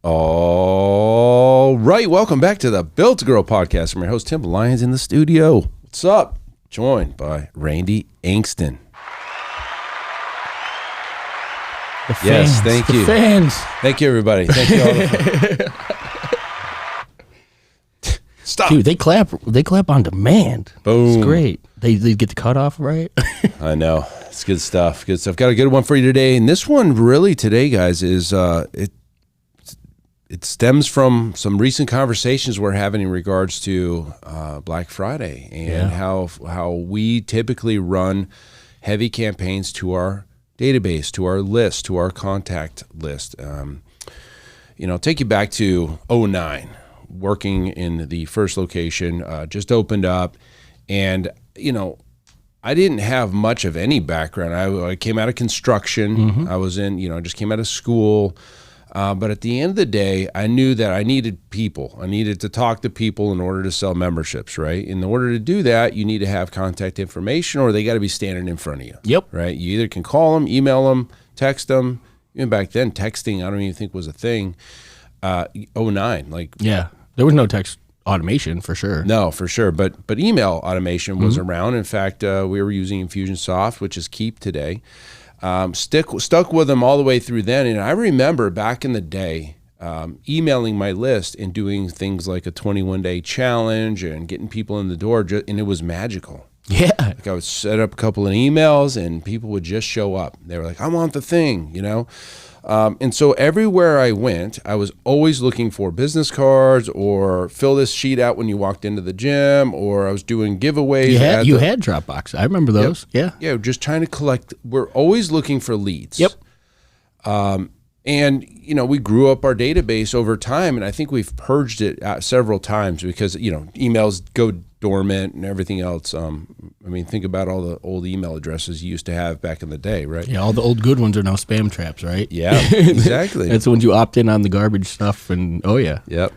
All right, welcome back to the Built to Grow podcast. I'm your host, Tim Lyons, in the studio. What's up? Joined by Randy Angston. The fans, yes, thank you. Fans. Thank you, everybody. Thank you all. Stop. Dude, they clap on demand. Boom. It's great. They get the cutoff right. I know. It's good stuff. Good stuff. Got a good one for you today. And this one really today, guys, is it stems from some recent conversations we're having in regards to Black Friday and how we typically run heavy campaigns to our database, to our list, to our contact list. Take you back to 2009, working in the first location, just opened up, and I didn't have much of any background. I came out of construction. Mm-hmm. I was in, just came out of school. But at the end of the day, I knew that I needed people. I needed to talk to people in order to sell memberships, right? In order to do that, you need to have contact information, or they got to be standing in front of you. Yep. Right? You either can call them, email them, text them. Even back then, texting, I don't even think was a thing. 2009, yeah, there was no text automation for sure. No, for sure. But email automation was around. In fact, we were using Infusionsoft, which is Keep today. Stuck with them all the way through then. And I remember back in the day, emailing my list and doing things like a 21-day challenge and getting people in the door, and it was magical. Yeah. Like I would set up a couple of emails and people would just show up. They were like, I want the thing, And so everywhere I went, I was always looking for business cards or fill this sheet out when you walked into the gym, or I was doing giveaways. You had Dropbox. I remember those. Yep. Yeah, just trying to collect. We're always looking for leads. Yep. And, we grew up our database over time, and I think we've purged it several times because, emails go dormant and everything else. Think about all the old email addresses you used to have back in the day, right? Yeah, all the old good ones are now spam traps, right? Yeah, exactly. That's when you opt in on the garbage stuff, and oh yeah. Yep.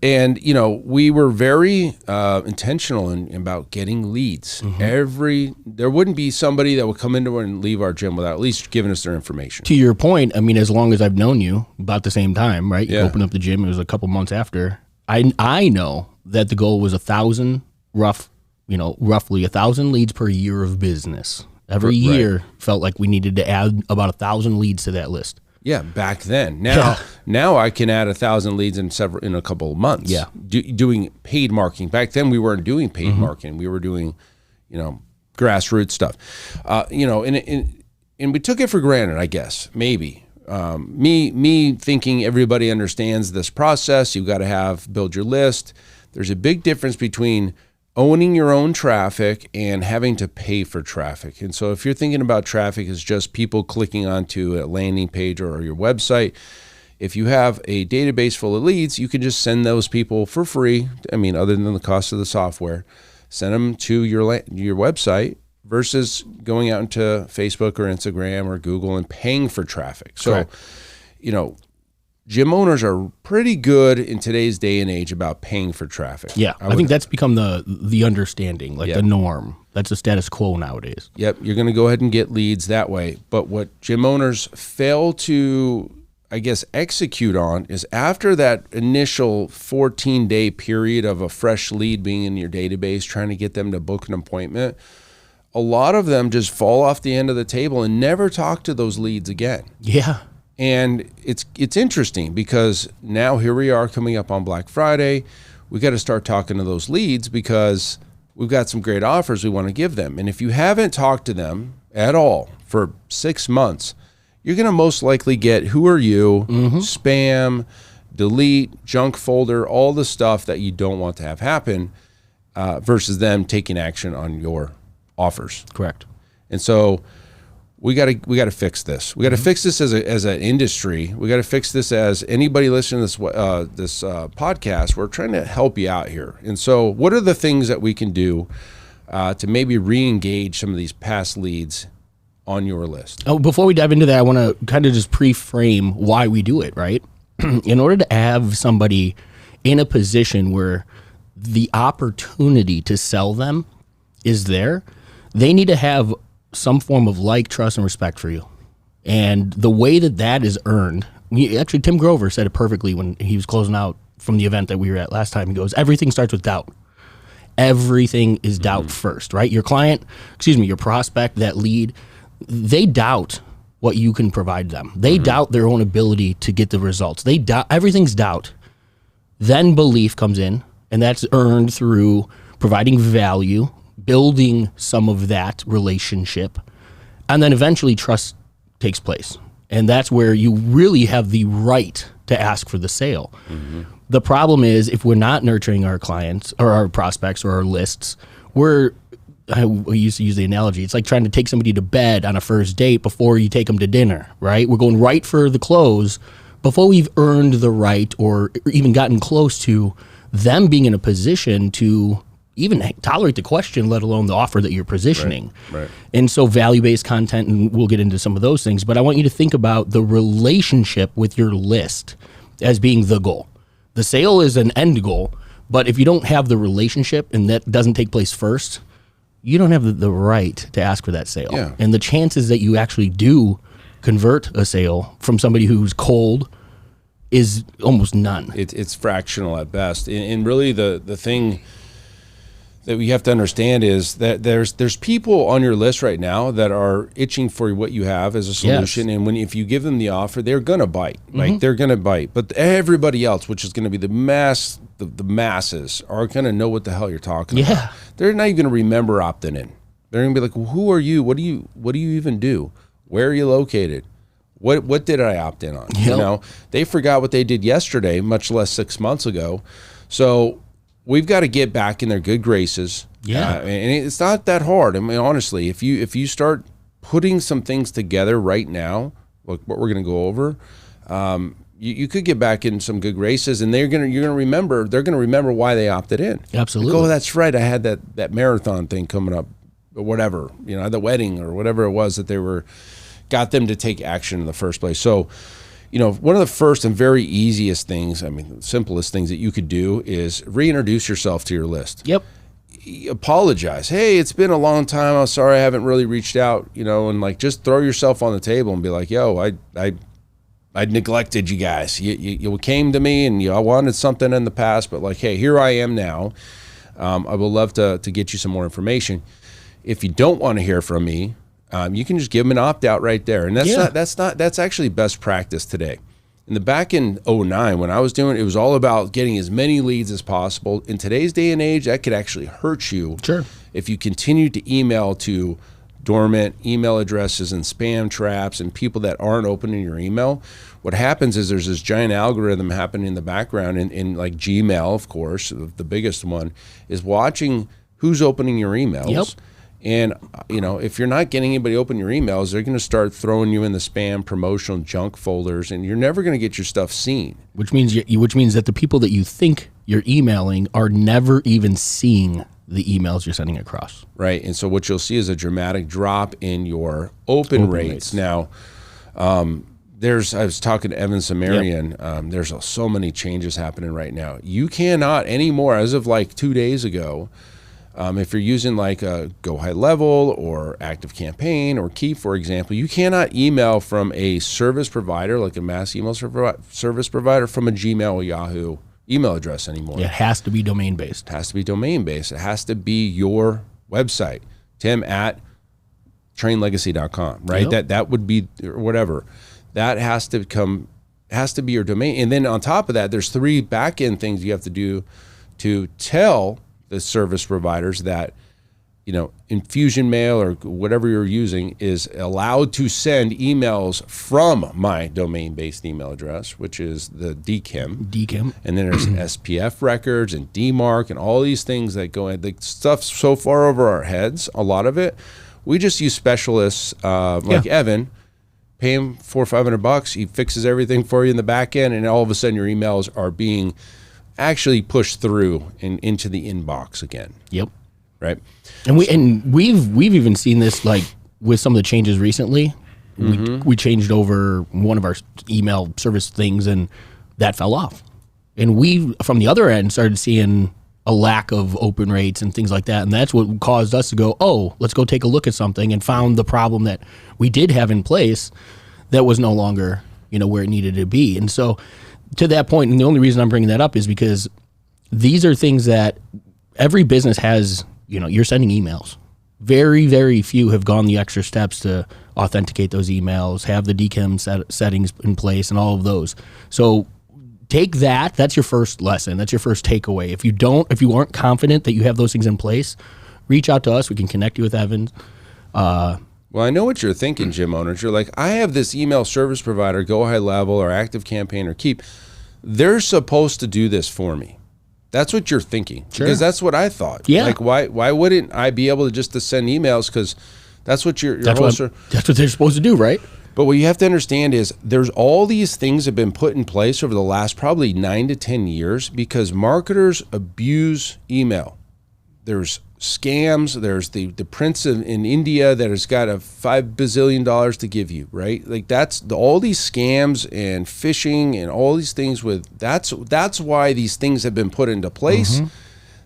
And, we were very intentional about getting leads. Mm-hmm. There wouldn't be somebody that would come into and leave our gym without at least giving us their information. To your point, as long as I've known you, about the same time, right? You Yeah. opened up the gym, it was a couple months after. I know that the goal was 1,000 roughly 1,000 leads per year of business. Every year felt like we needed to add about 1,000 leads to that list. Yeah, back then. Now I can add 1,000 leads in a couple of months. Yeah, doing paid marketing. Back then we weren't doing paid marketing. We were doing, grassroots stuff. And we took it for granted, I guess. Maybe me thinking everybody understands this process. You've got to build your list. There's a big difference between owning your own traffic and having to pay for traffic. And so if you're thinking about traffic as just people clicking onto a landing page or your website, if you have a database full of leads, you can just send those people for free. Other than the cost of the software, send them to your website versus going out into Facebook or Instagram or Google and paying for traffic. So, correct. Gym owners are pretty good in today's day and age about paying for traffic. Yeah, I think that's become the understanding, the norm. That's the status quo nowadays. Yep, you're going to go ahead and get leads that way. But what gym owners fail to, execute on is after that initial 14-day period of a fresh lead being in your database, trying to get them to book an appointment, a lot of them just fall off the end of the table and never talk to those leads again. Yeah. And it's interesting because now here we are coming up on Black Friday. We got to start talking to those leads because we've got some great offers we want to give them. And if you haven't talked to them at all for 6 months, you're going to most likely get who are you, spam, delete, junk folder, all the stuff that you don't want to have happen versus them taking action on your offers. Correct. And so we got to fix this. We got to fix this as an industry. We got to fix this as anybody listening to this podcast. We're trying to help you out here. And so, what are the things that we can do to maybe re-engage some of these past leads on your list? Oh, before we dive into that, I want to kind of just pre-frame why we do it. Right, in order to have somebody in a position where the opportunity to sell them is there, they need to have some form of trust, and respect for you. And the way that is earned Actually, Tim Grover said it perfectly when he was closing out from the event that we were at last time. He goes, everything starts with doubt. Everything is doubt first, right? Your your prospect, that lead, they doubt what you can provide them. They doubt their own ability to get the results. They doubt, everything's doubt. Then belief comes in, and that's earned through providing value, building some of that relationship, and then eventually trust takes place. And that's where you really have the right to ask for the sale. The problem is, if we're not nurturing our clients or our prospects or our lists, I used to use the analogy, it's like trying to take somebody to bed on a first date before you take them to dinner, right? We're going right for the close before we've earned the right or even gotten close to them being in a position to even tolerate the question, let alone the offer that you're positioning. Right. And so value-based content, and we'll get into some of those things, but I want you to think about the relationship with your list as being the goal. The sale is an end goal, but if you don't have the relationship and that doesn't take place first, you don't have the right to ask for that sale. Yeah. And the chances that you actually do convert a sale from somebody who's cold is almost none. It's fractional at best. And really the thing that we have to understand is that there's people on your list right now that are itching for what you have as a solution. Yes. And if you give them the offer, they're going to bite. Like they're going to bite. But everybody else, which is going to be the masses, are going to know what the hell you're talking about. They're not even going to remember opting in. They're going to be like, well, who are you? What do you even do? Where are you located? What did I opt in on? Yep. You know, they forgot what they did yesterday, much less 6 months ago. So we've got to get back in their good graces. Yeah. And it's not that hard. I mean, honestly, if you start putting some things together right now, like what we're going to go over, you could get back in some good graces, and they're going to remember why they opted in. Absolutely. Like, oh, that's right. I had that marathon thing coming up, or whatever, the wedding or whatever it was that got them to take action in the first place. So, one of the first and very easiest things, simplest things that you could do is reintroduce yourself to your list. Yep. Apologize. Hey, it's been a long time. I'm sorry I haven't really reached out, and just throw yourself on the table and be like, yo, I neglected you guys. You came to me and I wanted something in the past, but hey, here I am now. I would love to get you some more information. If you don't want to hear from me, you can just give them an opt-out right there. And that's actually best practice today. In the back in 2009, when I was doing it, was all about getting as many leads as possible. In today's day and age, that could actually hurt you. Sure. If you continue to email to dormant email addresses and spam traps and people that aren't opening your email. What happens is there's this giant algorithm happening in the background in Gmail, of course, the biggest one, is watching who's opening your emails. Yep. And, if you're not getting anybody open your emails, they're going to start throwing you in the spam, promotional, junk folders, and you're never going to get your stuff seen. Which means that the people that you think you're emailing are never even seeing the emails you're sending across. Right. And so what you'll see is a dramatic drop in your open rates. Now, I was talking to Evan Samarian. Yep. There's so many changes happening right now. You cannot anymore, as of 2 days ago, if you're using a Go High Level or Active Campaign or Keep, for example, you cannot email from a service provider, like a mass email service provider, from a Gmail or Yahoo email address anymore. It has to be domain-based. It has to be domain-based. It has to be your website, tim@trainlegacy.com, right? Yep. That would be, or whatever. That has to be your domain. And then on top of that, there's 3 back-end things you have to do to tell the service providers that, Infusion Mail or whatever you're using is allowed to send emails from my domain-based email address, which is the DKIM. And then there's SPF records and DMARC and all these things that go in. The stuff so far over our heads, a lot of it, we just use specialists Evan. Pay him $400 or $500. He fixes everything for you in the back end, and all of a sudden your emails are being actually pushed through and into the inbox again. Yep. Right. And we've even seen this with some of the changes recently. We changed over one of our email service things and that fell off. And we, from the other end, started seeing a lack of open rates and things like that. And that's what caused us to go, let's go take a look at something, and found the problem that we did have in place that was no longer where it needed to be. And so to that point, and the only reason I'm bringing that up is because these are things that every business has. You're sending emails. Very, very few have gone the extra steps to authenticate those emails, have the DKIM settings in place, and all of those. So take that. That's your first lesson. That's your first takeaway. If you aren't confident that you have those things in place, reach out to us. We can connect you with Evan. Well, I know what you're thinking, gym owners. You're like, I have this email service provider, Go High Level or Active Campaign or Keep. They're supposed to do this for me. That's what you're thinking. Sure. Because that's what I thought. Yeah. Like, why wouldn't I be able to send emails? Because that's what that's what they're supposed to do, right? But what you have to understand is there's all these things have been put in place over the last probably 9 to 10 years because marketers abuse email. There's scams. There's the prince in India that has got $5 bazillion to give you, right? Like all these scams and phishing and all these things that's why these things have been put into place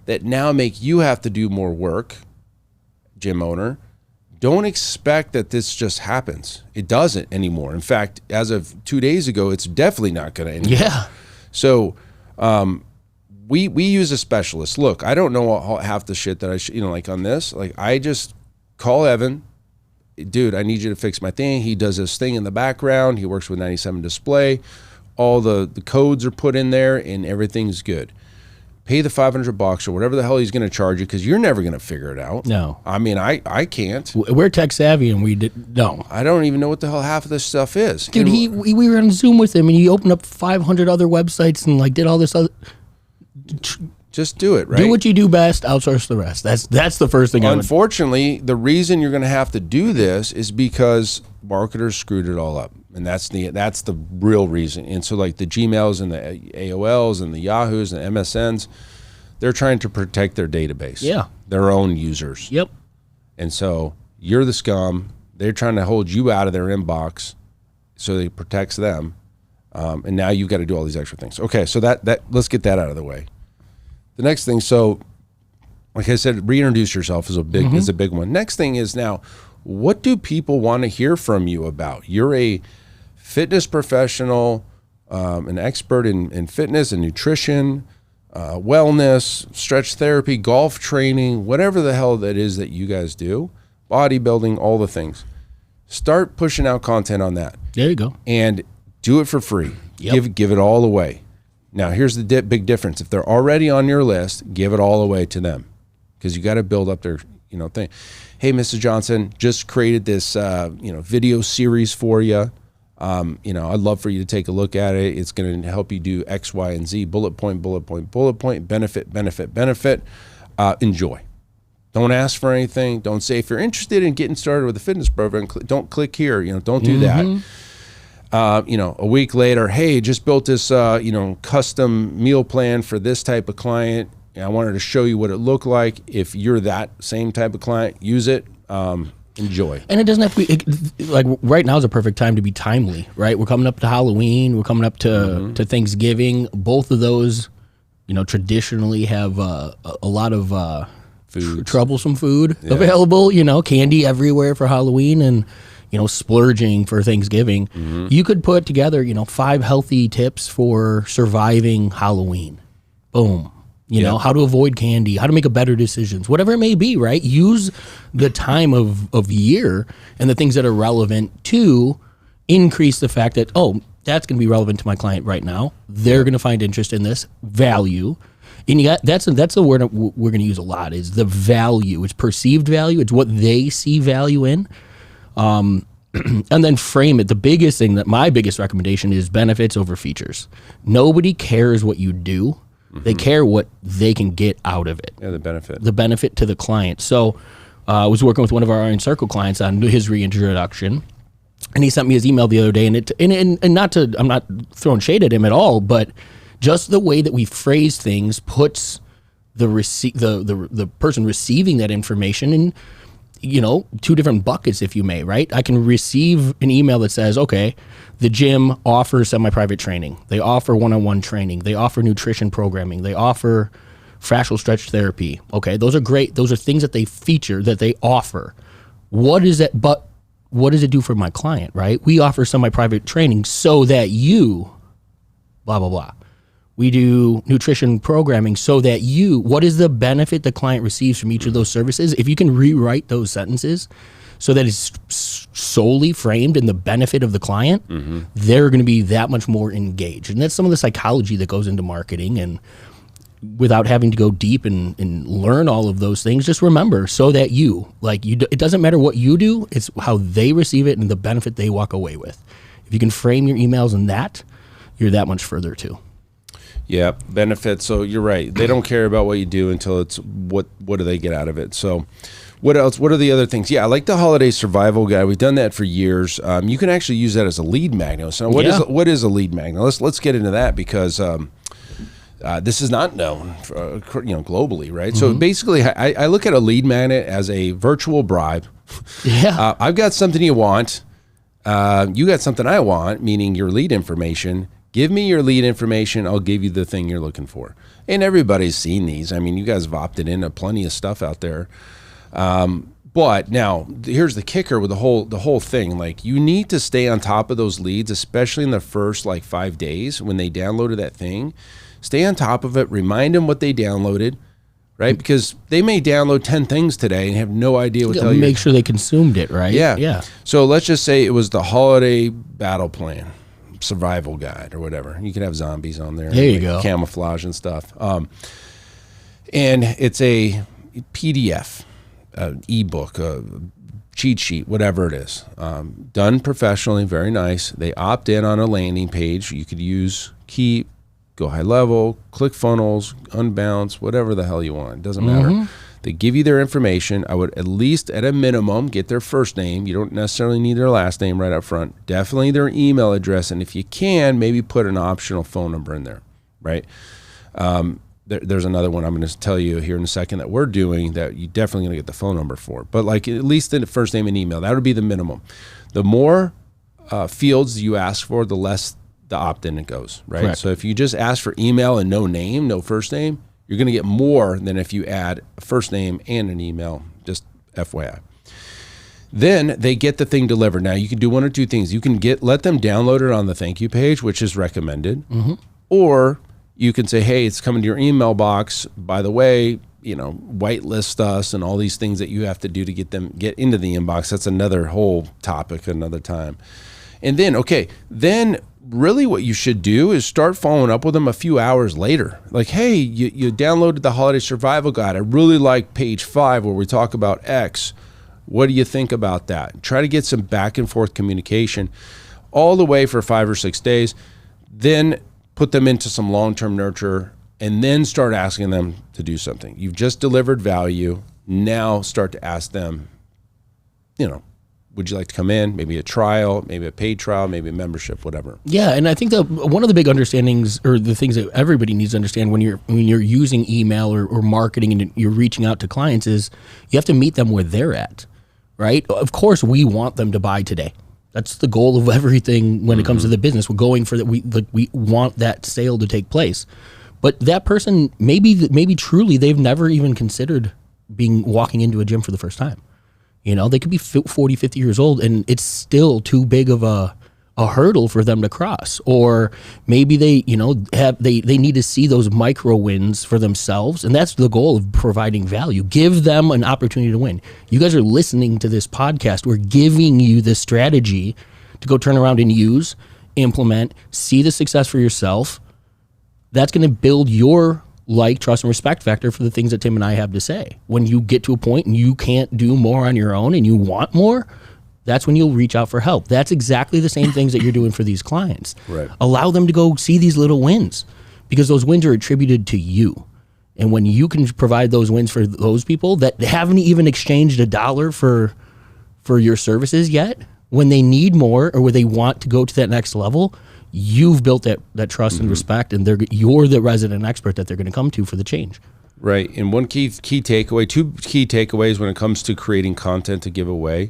that now make you have to do more work, gym owner. Don't expect that this just happens. It doesn't anymore. In fact, as of 2 days ago, it's definitely not going to anymore. Yeah. So, we use a specialist. Look, I don't know half the shit that I like on this. Like, I just call Evan. Dude, I need you to fix my thing. He does this thing in the background. He works with 97 Display. All the codes are put in there, and everything's good. Pay the $500 or whatever the hell he's going to charge you because you're never going to figure it out. No. I mean, I can't. We're tech savvy, and no. I don't even know what the hell half of this stuff is. Dude, we were on Zoom with him, and he opened up 500 other websites and did all this other. Just do it, right? Do what you do best, outsource the rest. That's the first thing. Unfortunately, the reason you're going to have to do this is because marketers screwed it all up. And that's the real reason. And so like the Gmails and the AOLs and the Yahoos and the MSNs, they're trying to protect their database. Yeah. Their own users. Yep. And so you're the scum. They're trying to hold you out of their inbox so it protects them. And now you've got to do all these extra things. Okay, so that let's get that out of the way. The next thing, so like I said, reintroduce yourself is a big one. Next thing is now, what do people want to hear from you about? You're a fitness professional, an expert in fitness and nutrition, wellness, stretch therapy, golf training, whatever the hell that is that you guys do, bodybuilding, all the things. Start pushing out content on that. There you go. And do it for free. Yep. Give it all away. Now, here's the big difference. If they're already on your list, give it all away to them because you got to build up their thing. Hey, Mrs. Johnson, just created this video series for you. I'd love for you to take a look at it. It's going to help you do X, Y, and Z. Bullet point, benefit. Enjoy. Don't ask for anything. Don't say if you're interested in getting started with a fitness program, don't click here. Don't do that. A week later, hey, just built this, custom meal plan for this type of client. I wanted to show you what it looked like. If you're that same type of client, use it. Enjoy. And it doesn't have to be like right now is a perfect time to be timely, right? We're coming up to Halloween. We're coming up to Thanksgiving. Both of those, traditionally have a lot of troublesome food available. Candy everywhere for Halloween and splurging for Thanksgiving. You could put together 5 healthy tips for surviving Halloween. Boom. How to avoid candy, how to make a better decisions, whatever it may be, right? Use the time of year and the things that are relevant to increase the fact that, that's going to be relevant to my client right now. They're going to find interest in this value. And that's the word that we're going to use a lot is the value. It's perceived value. It's what they see value in. And then frame it. The biggest thing my biggest recommendation is benefits over features. Nobody cares what you do. They care what they can get out of it. Yeah, the benefit. The benefit to the client. So I was working with one of our Iron Circle clients on his reintroduction, and he sent me his email the other day. And I'm not throwing shade at him at all, but just the way that we phrase things puts the person receiving that information in 2 different buckets, if you may, right? I can receive an email that says, okay, the gym offers semi-private training. They offer one-on-one training. They offer nutrition programming. They offer fascial stretch therapy. Okay, those are great. Those are things that they feature, that they offer. What is it? But what does it do for my client, right? We offer semi-private training so that you, blah, blah, blah. We do nutrition programming so that you, what is the benefit the client receives from each of those services? If you can rewrite those sentences so that it's solely framed in the benefit of the client, they're going to be that much more engaged. And that's some of the psychology that goes into marketing. And without having to go deep and learn all of those things, just remember so that it doesn't matter what you do, it's how they receive it and the benefit they walk away with. If you can frame your emails in that, you're that much further too. Yeah, benefits. So you're right. They don't care about what you do until it's what do they get out of it. So what else? What are the other things? Yeah, I like the holiday survival guide. We've done that for years. You can actually use that as a lead magnet. So what is a lead magnet? Let's get into that because this is not known globally, right? So basically, I look at a lead magnet as a virtual bribe. Yeah. I've got something you want. You got something I want, meaning your lead information. Give me your lead information. I'll give you the thing you're looking for. And everybody's seen these. I mean, you guys have opted into plenty of stuff out there. But now here's the kicker with the whole thing. Like, you need to stay on top of those leads, especially in the first 5 days when they downloaded that thing. Stay on top of it. Remind them what they downloaded, right? Because they may download 10 things today and have no idea what the hell make sure they consumed it, right? Yeah. So let's just say it was the holiday battle plan. Survival guide or whatever. You can have zombies on there. There you go. Camouflage and stuff. And it's a PDF, ebook, a cheat sheet, whatever it is. Done professionally, very nice. They opt in on a landing page. You could use Keep, go high level, click funnels, unbounce, whatever the hell you want. It doesn't matter. They give you their information. I would at least, at a minimum, get their first name. You don't necessarily need their last name right up front. Definitely their email address. And if you can, maybe put an optional phone number in there, right? There's another one I'm going to tell you here in a second that we're doing that you're definitely going to get the phone number for. But at least the first name and email, that would be the minimum. The more fields you ask for, the less the opt-in it goes, right? Correct. So if you just ask for email and no name, no first name, you're going to get more than if you add a first name and an email, just FYI. Then they get the thing delivered. Now, you can do one or two things. You can let them download it on the thank you page, which is recommended. Or you can say, hey, it's coming to your email box. By the way, whitelist us and all these things that you have to do to get into the inbox. That's another whole topic another time. And then, really what you should do is start following up with them a few hours later. Like, hey, you downloaded the holiday survival guide. I really like page 5 where we talk about X. What do you think about that? Try to get some back and forth communication all the way for 5 or 6 days. Then put them into some long-term nurture and then start asking them to do something. You've just delivered value. Now start to ask them, would you like to come in? Maybe a trial, maybe a paid trial, maybe a membership, whatever. Yeah, and I think that one of the big understandings, or the things that everybody needs to understand when you're using email or marketing and you're reaching out to clients, is you have to meet them where they're at, right? Of course, we want them to buy today. That's the goal of everything when it comes to the business. We're going for that. We want that sale to take place, but that person maybe truly they've never even considered walking into a gym for the first time. They could be 40, 50 years old and it's still too big of a hurdle for them to cross. Or maybe they need to see those micro wins for themselves. And that's the goal of providing value. Give them an opportunity to win. You guys are listening to this podcast. We're giving you the strategy to go turn around and use, implement, see the success for yourself. That's going to build your trust and respect factor for the things that Tim and I have to say. When you get to a point and you can't do more on your own and you want more, that's when you'll reach out for help. That's exactly the same things that you're doing for these clients. Right. Allow them to go see these little wins because those wins are attributed to you. And when you can provide those wins for those people that haven't even exchanged $1 for your services yet, when they need more or when they want to go to that next level, you've built that trust and respect, and you're the resident expert that they're going to come to for the change. Right. And one key takeaway, 2 key takeaways when it comes to creating content to give away.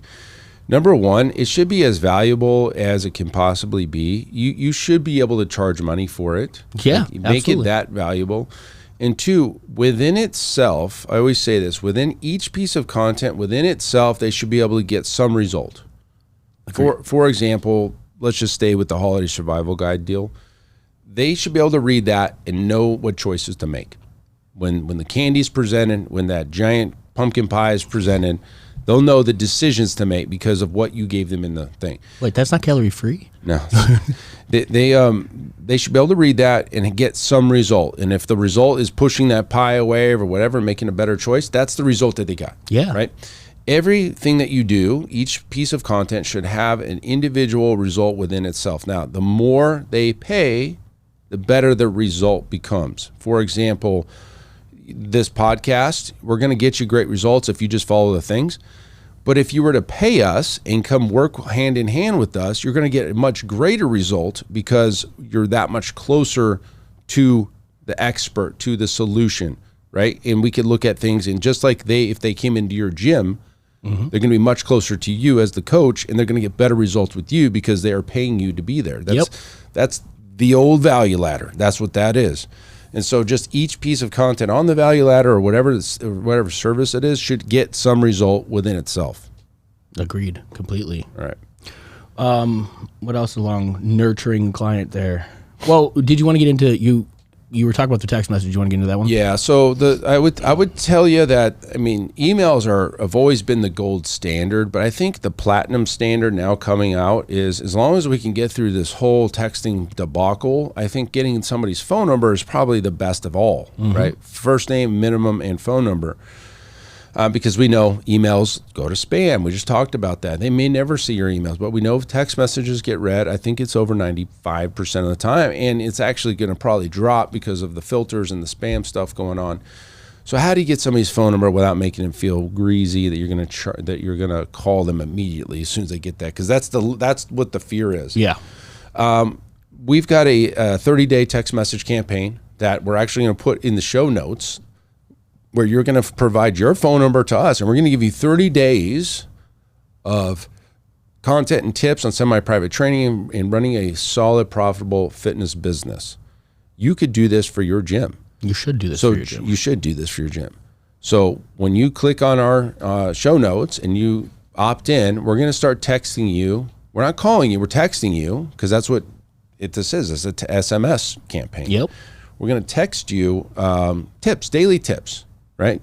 Number 1, it should be as valuable as it can possibly be. You should be able to charge money for it. Yeah, make it that valuable. And 2, within itself, I always say this, within each piece of content, within itself, they should be able to get some result. For example, let's just stay with the holiday survival guide deal. They should be able to read that and know what choices to make. When the candy's presented, when that giant pumpkin pie is presented, they'll know the decisions to make because of what you gave them in the thing. Wait, that's not calorie free? No. They should be able to read that and get some result. And if the result is pushing that pie away or whatever, making a better choice, that's the result that they got. Yeah. Right? Everything that you do, each piece of content should have an individual result within itself. Now, the more they pay, the better the result becomes. For example, this podcast, we're going to get you great results if you just follow the things. But if you were to pay us and come work hand in hand with us, you're going to get a much greater result because you're that much closer to the expert, to the solution, right? And we could look at things, and just like if they came into your gym, they're going to be much closer to you as the coach, and they're going to get better results with you because they are paying you to be there. That's the old value ladder. That's what that is. And so just each piece of content on the value ladder or whatever service it is should get some result within itself. Agreed, completely. All right. What else along nurturing client there? Well, did you want to get into you were talking about the text message. You want to get into that one? Yeah. So I would tell you that, I mean, emails have always been the gold standard, but I think the platinum standard now coming out is, as long as we can get through this whole texting debacle, I think getting somebody's phone number is probably the best of all, right? First name, minimum, and phone number. Because we know emails go to spam. We just talked about that. They may never see your emails, but we know if text messages get read, I think it's over 95% of the time, and it's actually going to probably drop because of the filters and the spam stuff going on. So how do you get somebody's phone number without making them feel greasy that you're going to call them immediately as soon as they get that? Because that's what the fear is. Yeah. We've got a 30-day text message campaign that we're actually going to put in the show notes, where you're going to provide your phone number to us, and we're going to give you 30 days of content and tips on semi-private training and running a solid, profitable fitness business. You could do this for your gym. You should do this for your gym. You should do this for your gym. So when you click on our show notes and you opt in, we're going to start texting you. We're not calling you, we're texting you, because that's what this is. It's an SMS campaign. Yep. We're going to text you tips, daily tips. Right?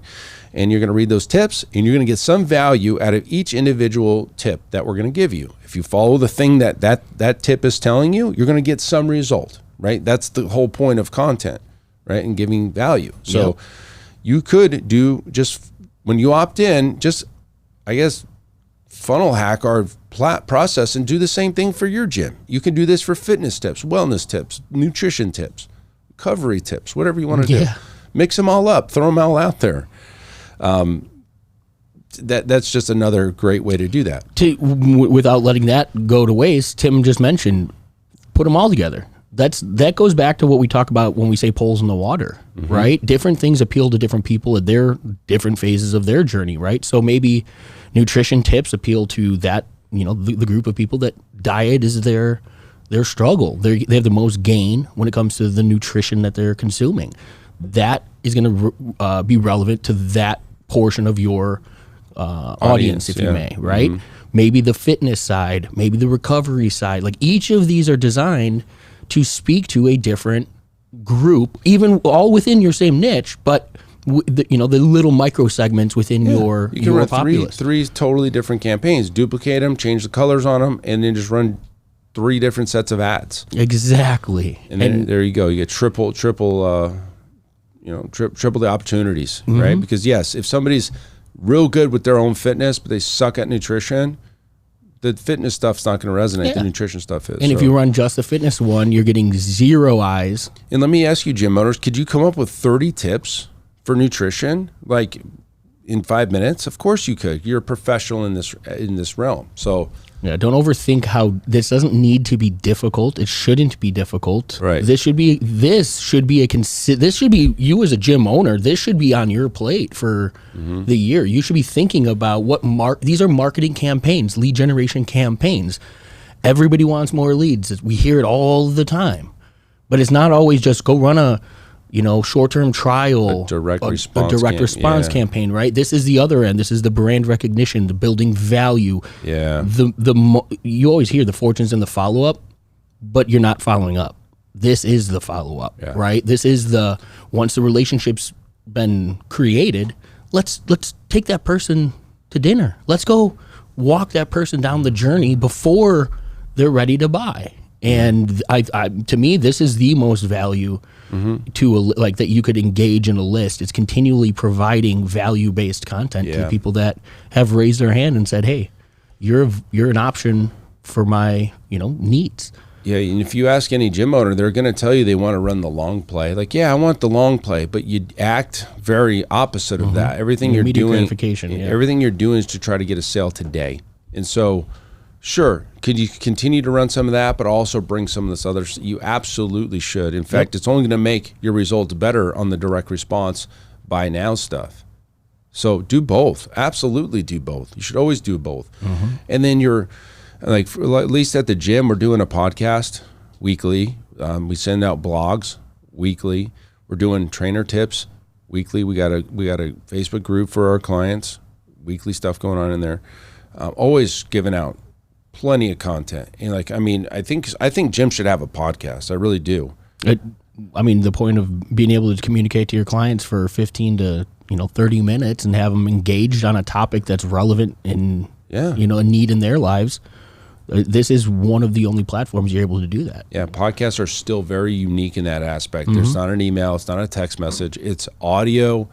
And you're going to read those tips, and you're going to get some value out of each individual tip that we're going to give you. If you follow the thing that tip is telling you, you're going to get some result, right? That's the whole point of content, right? And giving value. So you could do, just when you opt in, just, I guess, funnel hack our process and do the same thing for your gym. You can do this for fitness tips, wellness tips, nutrition tips, recovery tips, whatever you want to do. Mix them all up, throw them all out there. That's just another great way to do that. Without letting that go to waste, Tim just mentioned, put them all together. That goes back to what we talk about when we say poles in the water, right? Different things appeal to different people at their different phases of their journey, right? So maybe nutrition tips appeal to that, the group of people that diet is their struggle. They have the most gain when it comes to the nutrition that they're consuming. That is going to be relevant to that portion of your audience, if you may, right? Maybe the fitness side, maybe the recovery side. Like, each of these are designed to speak to a different group, even all within your same niche, but the little micro segments within your populace. Three totally different campaigns. Duplicate them, change the colors on them, and then just run 3 different sets of ads. Exactly. And then there you go. You get triple the opportunities, right? Because yes, if somebody's real good with their own fitness, but they suck at nutrition, the fitness stuff's not going to resonate. The nutrition stuff is. And if you run just the fitness one, you're getting 0 eyes. And let me ask you, Gym Owners, could you come up with 30 tips for nutrition, like in 5 minutes? Of course you could. You're a professional in this realm. So don't overthink how this doesn't need to be difficult. It shouldn't be difficult. Right. This should be you as a gym owner. This should be on your plate for the year. You should be thinking about these are marketing campaigns, lead generation campaigns. Everybody wants more leads. We hear it all the time, but it's not always just go run a short-term trial, a direct response campaign, right? This is the other end. This is the brand recognition, the building value. Yeah. You always hear the fortunes in the follow-up, but you're not following up. This is the follow-up, right? This is once the relationship's been created, let's take that person to dinner. Let's go walk that person down the journey before they're ready to buy. And to me, this is the most value to that you could engage in a list. It's continually providing value-based content to people that have raised their hand and said, "Hey, you're an option for my needs." Yeah, and if you ask any gym owner, they're going to tell you they want to run the long play. Like, yeah, I want the long play, but you act very opposite of that. Everything you're doing, everything you're doing is to try to get a sale today. And so, sure, could you continue to run some of that, but also bring some of this other? You absolutely should. In fact, it's only going to make your results better on the direct response buy now stuff. So do both. Absolutely do both. You should always do both. And then at least at the gym, we're doing a podcast weekly. We send out blogs weekly. We're doing trainer tips weekly. We got a Facebook group for our clients. Weekly stuff going on in there. Always giving out plenty of content. And I think Jim should have a podcast. I really do. The point of being able to communicate to your clients for 15 to 30 minutes and have them engaged on a topic that's relevant and a need in their lives. This is one of the only platforms you're able to do that. Yeah, podcasts are still very unique in that aspect. There's not an email, it's not a text message, it's audio,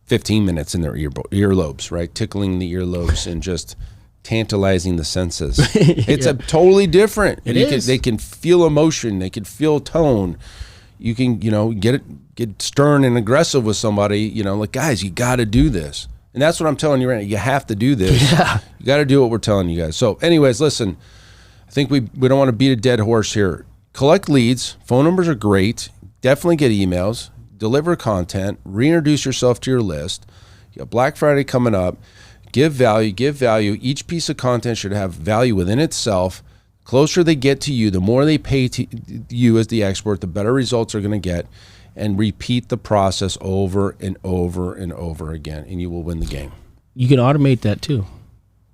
15 minutes in their earlobes, right? Tickling the earlobes and just tantalizing the senses. It's a totally different. They can feel emotion, they can feel tone. You can, get stern and aggressive with somebody, guys, you got to do this. And that's what I'm telling you right now. You have to do this. Yeah. You got to do what we're telling you guys. So anyways, listen, I think we don't want to beat a dead horse here. Collect leads. Phone numbers are great. Definitely get emails. Deliver content. Reintroduce yourself to your list. You got Black Friday coming up. Give value. Each piece of content should have value within itself. The closer they get to you, the more they pay to you as the expert, the better results are going to get. And repeat the process over and over and over again, and you will win the game. You can automate that too.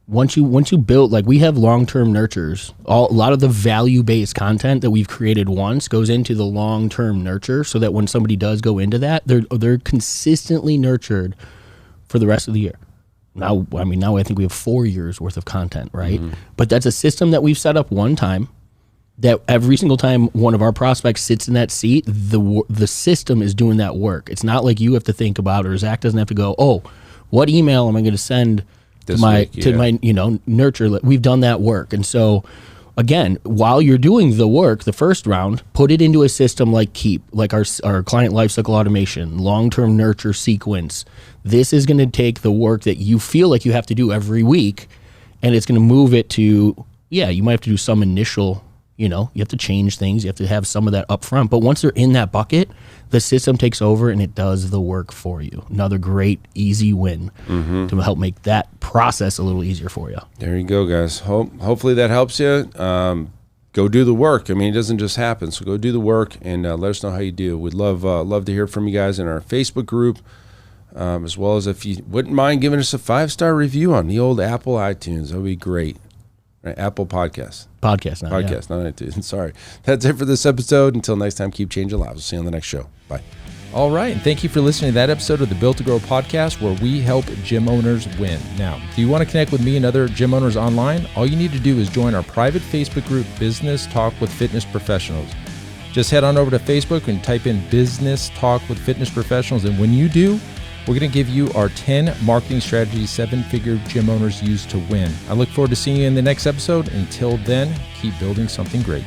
Once you build, we have long-term nurtures. A lot of the value-based content that we've created once goes into the long-term nurture, so that when somebody does go into that, they're consistently nurtured for the rest of the year. Now I think we have 4 years worth of content, right? But that's a system that we've set up one time. That every single time one of our prospects sits in that seat, the system is doing that work. It's not like you have to think about, or Zach doesn't have to go, oh, what email am I going to send to my nurture? We've done that work. And so, again, while you're doing the work, the first round, put it into a system like Keep, like our client lifecycle automation, long-term nurture sequence. This is going to take the work that you feel like you have to do every week, and it's going to move it to, you might have to do some initial. You have to change things. You have to have some of that up front. But once they're in that bucket, the system takes over and it does the work for you. Another great, easy win to help make that process a little easier for you. There you go, guys. Hopefully that helps you. Go do the work. It doesn't just happen. So go do the work and let us know how you do. We'd love to hear from you guys in our Facebook group, as well as if you wouldn't mind giving us a 5-star review on the old Apple iTunes. That would be great. Right, Apple Podcast. Not iTunes. Sorry. That's it for this episode. Until next time, keep changing lives. We'll see you on the next show. Bye. All right. And thank you for listening to that episode of the Built to Grow podcast, where we help gym owners win. Now, do you want to connect with me and other gym owners online? All you need to do is join our private Facebook group, Business Talk with Fitness Professionals. Just head on over to Facebook and type in Business Talk with Fitness Professionals. And when you do, we're going to give you our 10 marketing strategies 7-figure gym owners use to win. I look forward to seeing you in the next episode. Until then, keep building something great.